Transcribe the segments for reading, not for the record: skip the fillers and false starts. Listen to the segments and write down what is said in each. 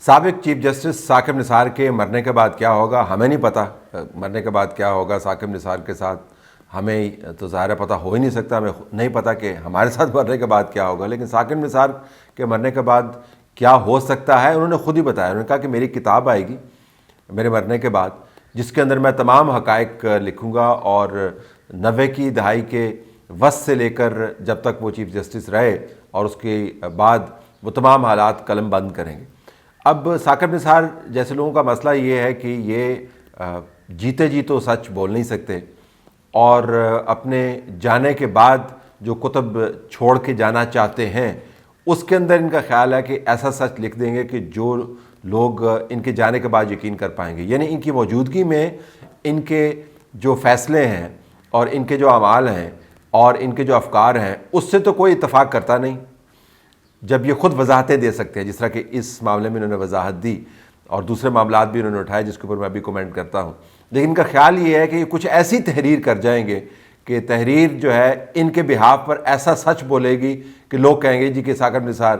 سابق chief justice Saqib Nisar کے مرنے کے بعد کیا ہوگا ہمیں نہیں پتہ. مرنے کے بعد کیا ہوگا ثاقب نثار کے ساتھ ہمیں تو ظاہر پتہ ہو ہی نہیں سکتا. ہمیں نہیں پتہ کہ ہمارے ساتھ مرنے کے بعد کیا ہوگا. لیکن ثاقب نثار کے مرنے کے بعد کیا ہو سکتا ہے انہوں نے خود ہی بتایا. انہوں نے کہا کہ میری کتاب آئے گی میرے مرنے کے بعد جس کے اندر میں تمام حقائق لکھوں گا، اور 90 کی دہائی کے وسط سے لے کر جب تک وہ چیف جسٹس رہے اور اس کے بعد وہ تمام حالات قلم بند کریں گے. اب ثاقب نثار جیسے لوگوں کا مسئلہ یہ ہے کہ یہ جیتے جی تو سچ بول نہیں سکتے، اور اپنے جانے کے بعد جو کتب چھوڑ کے جانا چاہتے ہیں اس کے اندر ان کا خیال ہے کہ ایسا سچ لکھ دیں گے کہ جو لوگ ان کے جانے کے بعد یقین کر پائیں گے. یعنی ان کی موجودگی میں ان کے جو فیصلے ہیں اور ان کے جو اعمال ہیں اور ان کے جو افکار ہیں اس سے تو کوئی اتفاق کرتا نہیں، جب یہ خود وضاحتیں دے سکتے ہیں جس طرح کہ اس معاملے میں انہوں نے وضاحت دی، اور دوسرے معاملات بھی انہوں نے اٹھائے جس کے اوپر میں ابھی کومنٹ کرتا ہوں. لیکن ان کا خیال یہ ہے کہ یہ کچھ ایسی تحریر کر جائیں گے کہ تحریر جو ہے ان کے بہاف پر ایسا سچ بولے گی کہ لوگ کہیں گے جی کہ ثاقب نثار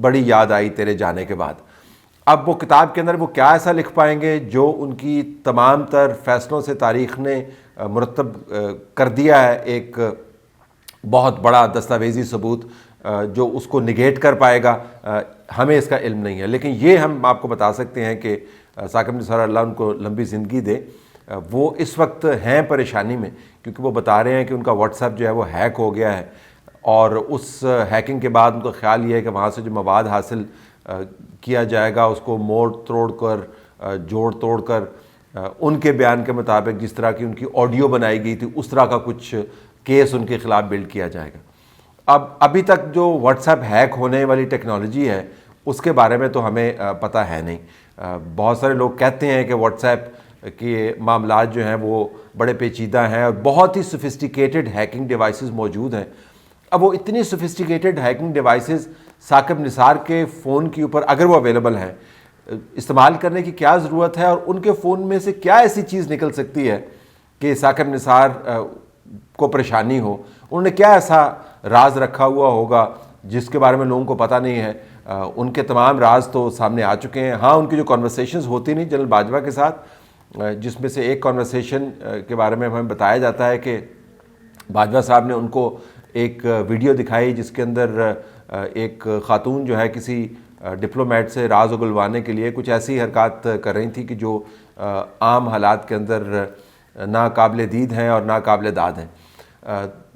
بڑی یاد آئی تیرے جانے کے بعد. اب وہ کتاب کے اندر وہ کیا ایسا لکھ پائیں گے جو ان کی تمام تر فیصلوں سے تاریخ نے مرتب کر دیا ہے ایک بہت بڑا دستاویزی ثبوت جو اس کو نگیٹ کر پائے گا، ہمیں اس کا علم نہیں ہے. لیکن یہ ہم آپ کو بتا سکتے ہیں کہ ثاقب نثار اللہ ان کو لمبی زندگی دے، وہ اس وقت ہیں پریشانی میں، کیونکہ وہ بتا رہے ہیں کہ ان کا واٹس ایپ جو ہے وہ ہیک ہو گیا ہے، اور اس ہیکنگ کے بعد ان کا خیال یہ ہے کہ وہاں سے جو مواد حاصل کیا جائے گا اس کو موڑ توڑ کر جوڑ توڑ کر ان کے بیان کے مطابق جس طرح کی ان کی آڈیو بنائی گئی تھی اس طرح کا کچھ کیس ان کے خلاف بلڈ کیا جائے گا. ابھی تک جو واٹس ایپ ہیک ہونے والی ٹیکنالوجی ہے اس کے بارے میں تو ہمیں پتہ ہے نہیں. بہت سارے لوگ کہتے ہیں کہ واٹس ایپ کے معاملات جو ہیں وہ بڑے پیچیدہ ہیں اور بہت ہی سوفسٹیکیٹڈ ہیکنگ ڈیوائسز موجود ہیں. اب وہ اتنی sophisticated hacking devices Saqib Nisar کے فون کے اوپر اگر وہ اویلیبل ہیں استعمال کرنے کی کیا ضرورت ہے، اور ان کے فون میں سے کیا ایسی چیز نکل سکتی ہے کہ ثاقب نثار کو پریشانی ہو. انہوں نے کیا ایسا راز رکھا ہوا ہوگا جس کے بارے میں لوگوں کو پتہ نہیں ہے. ان کے تمام راز تو سامنے آ چکے ہیں. ہاں ان کی جو کنورسیشنز ہوتی نہیں جنرل باجوہ کے ساتھ، جس میں سے ایک کنورسیشن کے بارے میں ہمیں بتایا جاتا ہے کہ باجوہ صاحب نے ان کو ایک ویڈیو دکھائی جس کے اندر ایک خاتون جو ہے کسی ڈپلومیٹ سے راز اگلوانے کے لیے کچھ ایسی حرکات کر رہی تھی کہ جو عام حالات کے اندر نہ قابل دید ہیں اور نہ قابل داد ہیں.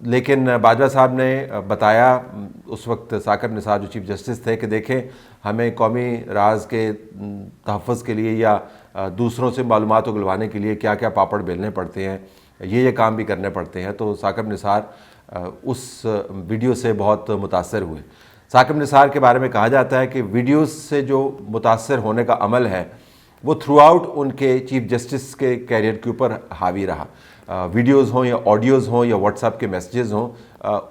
لیکن باجوہ صاحب نے بتایا اس وقت ثاقب نثار جو چیف جسٹس تھے کہ دیکھیں ہمیں قومی راز کے تحفظ کے لیے یا دوسروں سے معلومات اگلوانے کے لیے کیا کیا پاپڑ بیلنے پڑتے ہیں، یہ کام بھی کرنے پڑتے ہیں. تو ثاقب نثار اس ویڈیو سے بہت متاثر ہوئے. ثاقب نثار کے بارے میں کہا جاتا ہے کہ ویڈیوز سے جو متاثر ہونے کا عمل ہے وہ تھرو آؤٹ ان کے چیف جسٹس کے کیریئر کے اوپر حاوی رہا. ویڈیوز ہوں یا آڈیوز ہوں یا واٹس ایپ کے میسیجز ہوں،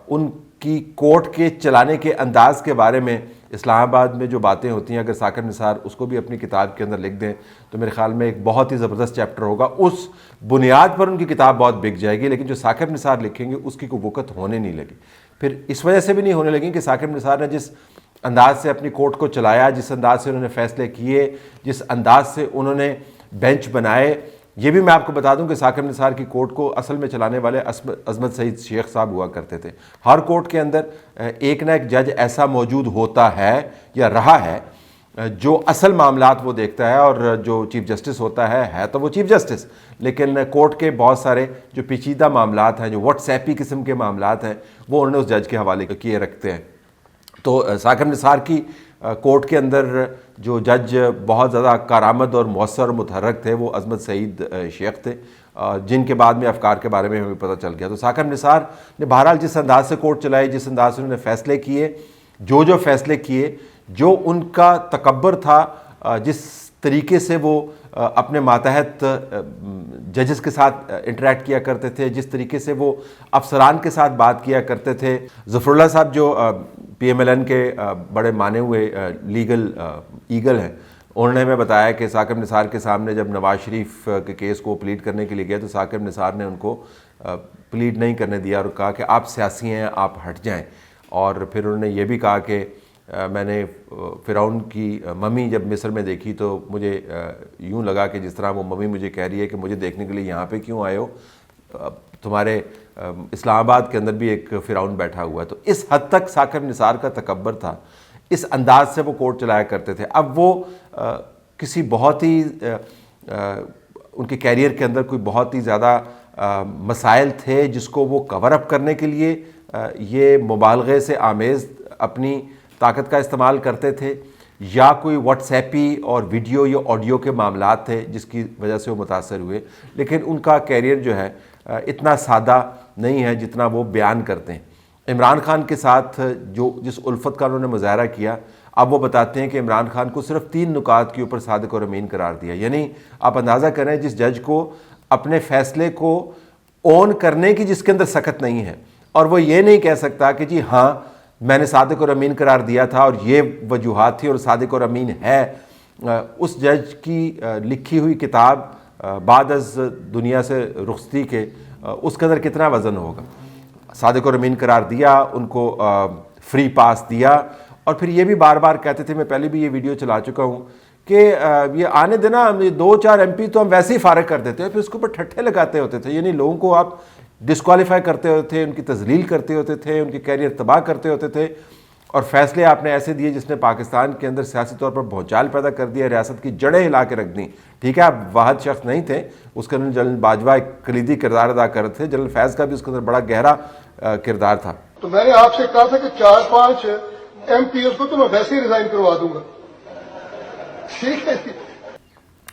ان کی کورٹ کے چلانے کے انداز کے بارے میں اسلام آباد میں جو باتیں ہوتی ہیں اگر ثاقب نثار اس کو بھی اپنی کتاب کے اندر لکھ دیں تو میرے خیال میں ایک بہت ہی زبردست چیپٹر ہوگا. اس بنیاد پر ان کی کتاب بہت بک جائے گی. لیکن جو ثاقب نثار لکھیں گے اس کی کوئی وقت ہونے نہیں لگی. پھر اس وجہ سے بھی نہیں ہونے لگی کہ ثاقب نثار نے جس انداز سے اپنی کورٹ کو چلایا، جس انداز سے انہوں نے فیصلے کیے، جس انداز سے انہوں نے بینچ بنائے. یہ بھی میں آپ کو بتا دوں کہ ثاقب نثار کی کورٹ کو اصل میں چلانے والے عظمت سعید شیخ صاحب ہوا کرتے تھے. ہر کورٹ کے اندر ایک نہ ایک جج ایسا موجود ہوتا ہے یا رہا ہے جو اصل معاملات وہ دیکھتا ہے، اور جو چیف جسٹس ہوتا ہے تو وہ چیف جسٹس، لیکن کورٹ کے بہت سارے جو پیچیدہ معاملات ہیں، جو واٹس ایپی قسم کے معاملات ہیں، وہ انہوں نے اس جج کے حوالے کیے رکھتے ہیں. تو ثاقب نثار کی کورٹ کے اندر جو جج بہت زیادہ کارآمد اور مؤثر اور متحرک تھے وہ عظمت سعید شیخ تھے، جن کے بعد میں افکار کے بارے میں ہمیں پتہ چل گیا. تو ثاقب نثار نے بہرحال جس انداز سے کورٹ چلائی، جس انداز سے انہوں نے فیصلے کیے، جو فیصلے کیے، جو ان کا تکبر تھا، جس طریقے سے وہ اپنے ماتحت ججز کے ساتھ انٹریکٹ کیا کرتے تھے، جس طریقے سے وہ افسران کے ساتھ بات کیا کرتے تھے. ظفر اللہ صاحب جو پی ایم ایل این کے بڑے مانے ہوئے لیگل ایگل ہیں، انہوں نے ہمیں بتایا کہ ثاقب نثار کے سامنے جب نواز شریف کے کیس کو پلیڈ کرنے کے لیے گئے تو ثاقب نثار نے ان کو پلیڈ نہیں کرنے دیا اور کہا کہ آپ سیاسی ہیں، آپ ہٹ جائیں. اور پھر انہوں نے یہ بھی کہا کہ میں نے فرعون کی ممی جب مصر میں دیکھی تو مجھے یوں لگا کہ جس طرح وہ ممی مجھے کہہ رہی ہے کہ مجھے دیکھنے کے لیے یہاں پہ کیوں آئے ہو، تمہارے اسلام آباد کے اندر بھی ایک فرعون بیٹھا ہوا ہے۔ تو اس حد تک ثاقب نثار کا تکبر تھا، اس انداز سے وہ کوٹ چلایا کرتے تھے۔ اب وہ کسی بہت ہی ان کے کیریئر کے اندر کوئی بہت ہی زیادہ مسائل تھے جس کو وہ کور اپ کرنے کے لیے یہ مبالغے سے آمیز اپنی طاقت کا استعمال کرتے تھے، یا کوئی واٹس ایپی اور ویڈیو یا آڈیو کے معاملات تھے جس کی وجہ سے وہ متاثر ہوئے۔ لیکن ان کا کیریئر جو ہے اتنا سادہ نہیں ہے جتنا وہ بیان کرتے ہیں۔ عمران خان کے ساتھ جس الفت کا انہوں نے مظاہرہ کیا، اب وہ بتاتے ہیں کہ عمران خان کو صرف 3 نکات کے اوپر صادق اور امین قرار دیا۔ یعنی آپ اندازہ کریں جس جج کو اپنے فیصلے کو اون کرنے کی جس کے اندر سخت نہیں ہے، اور وہ یہ نہیں کہہ سکتا کہ جی ہاں میں نے صادق اور امین قرار دیا تھا اور یہ وجوہات تھی اور صادق اور امین ہے۔ اس جج کی لکھی ہوئی کتاب بعد از دنیا سے رخصتی کے اس کے اندر کتنا وزن ہوگا۔ صادق اور امین قرار دیا، ان کو فری پاس دیا، اور پھر یہ بھی بار بار کہتے تھے، میں پہلے بھی یہ ویڈیو چلا چکا ہوں، کہ یہ آنے دینا 2-4 MP تو ہم ویسے ہی فارغ کر دیتے ہیں، پھر اس کے اوپر ٹھٹھے لگاتے ہوتے تھے۔ یعنی لوگوں کو آپ ڈسکوالیفائی کرتے ہوتے تھے، ان کی تذلیل کرتے ہوتے تھے، ان کے کیریئر تباہ کرتے ہوتے تھے، اور فیصلے آپ نے ایسے دیے جس نے پاکستان کے اندر سیاسی طور پر بھونچال پیدا کر دیا، ریاست کی جڑیں ہلا کے رکھ دیں۔ ٹھیک ہے آپ واحد شخص نہیں تھے، اس کے اندر جنرل باجوہ ایک کلیدی کردار ادا کر رہے تھے، جنرل فیض کا بھی اس کے اندر بڑا گہرا کردار تھا۔ تو میں نے آپ سے کہا تھا کہ 4-5 MPs کو تو میں ویسے ہی ریزائن کروا دوں گا، ٹھیک ہے۔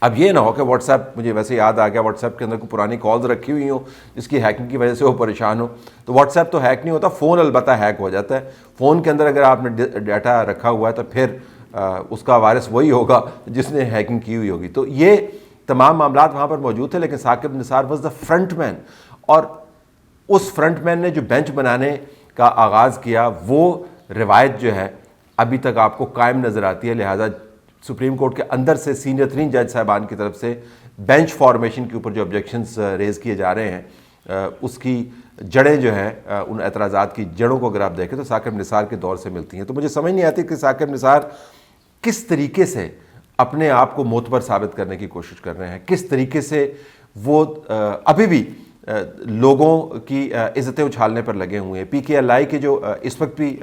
اب یہ نہ ہو کہ واٹس ایپ، مجھے ویسے یاد آ گیا، واٹس ایپ کے اندر کوئی پرانی کالز رکھی ہوئی ہوں جس کی ہیکنگ کی وجہ سے وہ پریشان ہو، تو واٹس ایپ تو ہیک نہیں ہوتا، فون البتہ ہیک ہو جاتا ہے۔ فون کے اندر اگر آپ نے ڈیٹا رکھا ہوا ہے تو پھر اس کا وارث وہی ہوگا جس نے ہیکنگ کی ہوئی ہوگی۔ تو یہ تمام معاملات وہاں پر موجود تھے، لیکن Saqib Nisar was the front مین، اور اس فرنٹ مین نے جو بینچ بنانے کا آغاز کیا وہ روایت جو ہے ابھی تک آپ کو قائم نظر آتی ہے۔ لہٰذا سپریم کورٹ کے اندر سے سینئر ترین جج صاحبان کی طرف سے بینچ فارمیشن کے اوپر جو آبجیکشنز ریز کیے جا رہے ہیں، اس کی جڑیں جو ہیں، ان اعتراضات کی جڑوں کو اگر آپ دیکھیں تو ثاقب نثار کے دور سے ملتی ہیں۔ تو مجھے سمجھ نہیں آتی کہ ثاقب نثار کس طریقے سے اپنے آپ کو معتبر ثابت کرنے کی کوشش کر رہے ہیں، کس طریقے سے وہ ابھی بھی لوگوں کی عزتیں اچھالنے پر لگے ہوئے ہیں۔ PKLI کے جو اس وقت بھی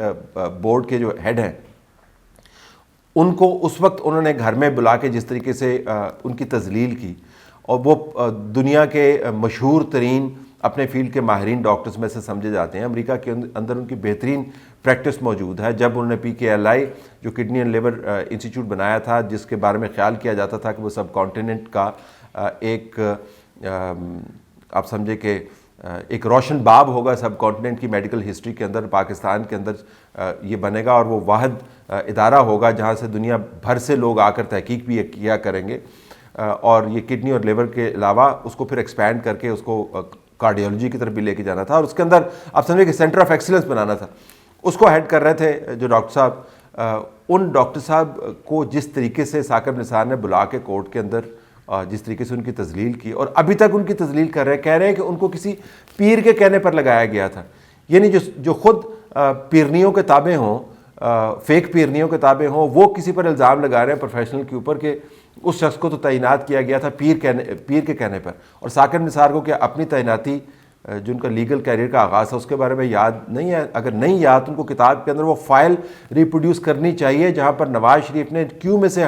بورڈ کے جو ہیڈ ہیں، ان کو اس وقت انہوں نے گھر میں بلا کے جس طریقے سے ان کی تذلیل کی، اور وہ دنیا کے مشہور ترین اپنے فیلڈ کے ماہرین ڈاکٹرز میں سے سمجھے جاتے ہیں۔ امریکہ کے اندر ان کی بہترین پریکٹس موجود ہے۔ جب انہوں نے PKLI جو کڈنی اینڈ لیور انسٹیٹیوٹ بنایا تھا، جس کے بارے میں خیال کیا جاتا تھا کہ وہ سب کانٹیننٹ کا ایک آپ سمجھے کہ ایک روشن باب ہوگا سب کانٹیننٹ کی میڈیکل ہسٹری کے اندر، پاکستان کے اندر یہ بنے گا، اور وہ واحد ادارہ ہوگا جہاں سے دنیا بھر سے لوگ آ کر تحقیق بھی کیا کریں گے، اور یہ کڈنی اور لیور کے علاوہ اس کو پھر ایکسپینڈ کر کے اس کو کارڈیولوجی کی طرف بھی لے کے جانا تھا، اور اس کے اندر آپ سمجھے کہ سینٹر آف ایکسیلنس بنانا تھا۔ اس کو ہیڈ کر رہے تھے جو ڈاکٹر صاحب، ان ڈاکٹر صاحب کو جس طریقے سے ثاقب نثار نے بلا کے کورٹ کے اندر جس طریقے سے ان کی تذلیل کی، اور ابھی تک ان کی تذلیل کر رہے ہیں، کہہ رہے ہیں کہ ان کو کسی پیر کے کہنے پر لگایا گیا تھا۔ یعنی جو خود پیرنیوں کے تابع ہوں، فیک پیرنیوں کے تابع ہوں، وہ کسی پر الزام لگا رہے ہیں پروفیشنل کے اوپر کہ اس شخص کو تو تعینات کیا گیا تھا پیر کے کہنے پر۔ اور ثاقب نثار کو کیا اپنی تعیناتی جو ان کا لیگل کیریئر کا آغاز ہے اس کے بارے میں یاد نہیں ہے؟ اگر نہیں یاد تو ان کو کتاب کے اندر وہ فائل ریپروڈیوس کرنی چاہیے جہاں پر نواز شریف نے کیوں میں سے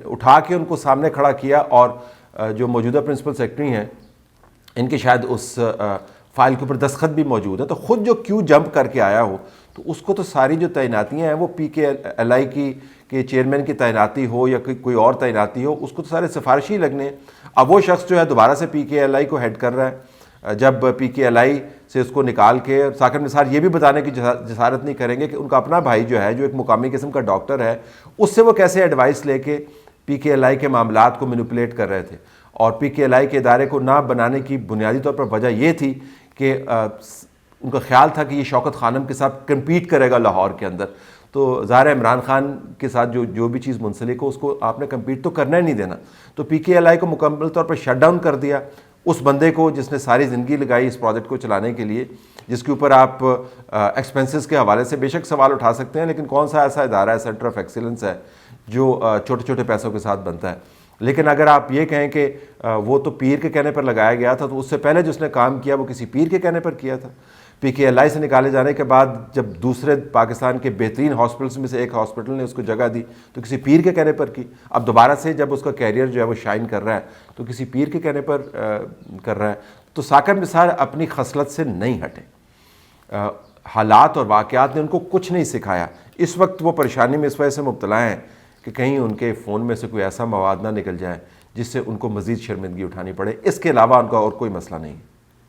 اٹھا کے ان کو سامنے کھڑا کیا، اور جو موجودہ پرنسپل سیکرٹری ہیں ان کے شاید اس فائل کے اوپر دستخط بھی موجود ہے۔ تو خود جو کیوں جمپ کر کے آیا ہو تو اس کو تو ساری جو تعیناتیاں ہیں وہ PKLI کے چیئرمین کی تعیناتی ہو یا کوئی اور تعیناتی ہو، اس کو تو سارے سفارشی لگنے ہیں۔ اب وہ شخص جو ہے دوبارہ سے PKLI کو ہیڈ کر رہا ہے، جب PKLI سے اس کو نکال کے ثاقب نثار یہ بھی بتانے کی جسارت نہیں کریں گے کہ ان کا اپنا بھائی جو ہے، جو ایک مقامی قسم کا ڈاکٹر ہے، اس سے وہ کیسے ایڈوائس لے کے PKLI کے معاملات کو مینوپولیٹ کر رہے تھے۔ اور PKLI کے ادارے کو نہ بنانے کی بنیادی طور پر وجہ یہ تھی کہ ان کا خیال تھا کہ یہ شوکت خانم کے ساتھ کمپیٹ کرے گا لاہور کے اندر، تو ظاہر عمران خان کے ساتھ جو بھی چیز منسلک ہو اس کو آپ نے کمپیٹ تو کرنا ہی نہیں دینا۔ تو PKLI کو مکمل طور پر شٹ ڈاؤن کر دیا، اس بندے کو جس نے ساری زندگی لگائی اس پروجیکٹ کو چلانے کے لیے، جس کے اوپر آپ ایکسپنسز کے حوالے سے بے شک سوال اٹھا سکتے ہیں، لیکن کون سا ایسا ادارہ ہے، سینٹر آف ایکسیلنس ہے جو چھوٹے چھوٹے پیسوں کے ساتھ بنتا ہے؟ لیکن اگر آپ یہ کہیں کہ وہ تو پیر کے کہنے پر لگایا گیا تھا، تو اس سے پہلے جس نے کام کیا وہ کسی پیر کے کہنے پر کیا تھا۔ پی کے ایل آئی سے نکالے جانے کے بعد جب دوسرے پاکستان کے بہترین ہاسپٹلس میں سے ایک ہاسپٹل نے اس کو جگہ دی تو کسی پیر کے کہنے پر کی۔ اب دوبارہ سے جب اس کا کیریئر جو ہے وہ شائن کر رہا ہے تو کسی پیر کے کہنے پر کر رہا ہے۔ تو ثاقب نثار اپنی خصلت سے نہیں ہٹے، حالات اور واقعات نے ان کو کچھ نہیں سکھایا۔ اس وقت وہ پریشانی میں اس وجہ سے مبتلا ہیں کہ کہیں ان کے فون میں سے کوئی ایسا مواد نہ نکل جائے جس سے ان کو مزید شرمندگی اٹھانی پڑے، اس کے علاوہ ان کا اور کوئی مسئلہ نہیں ہے۔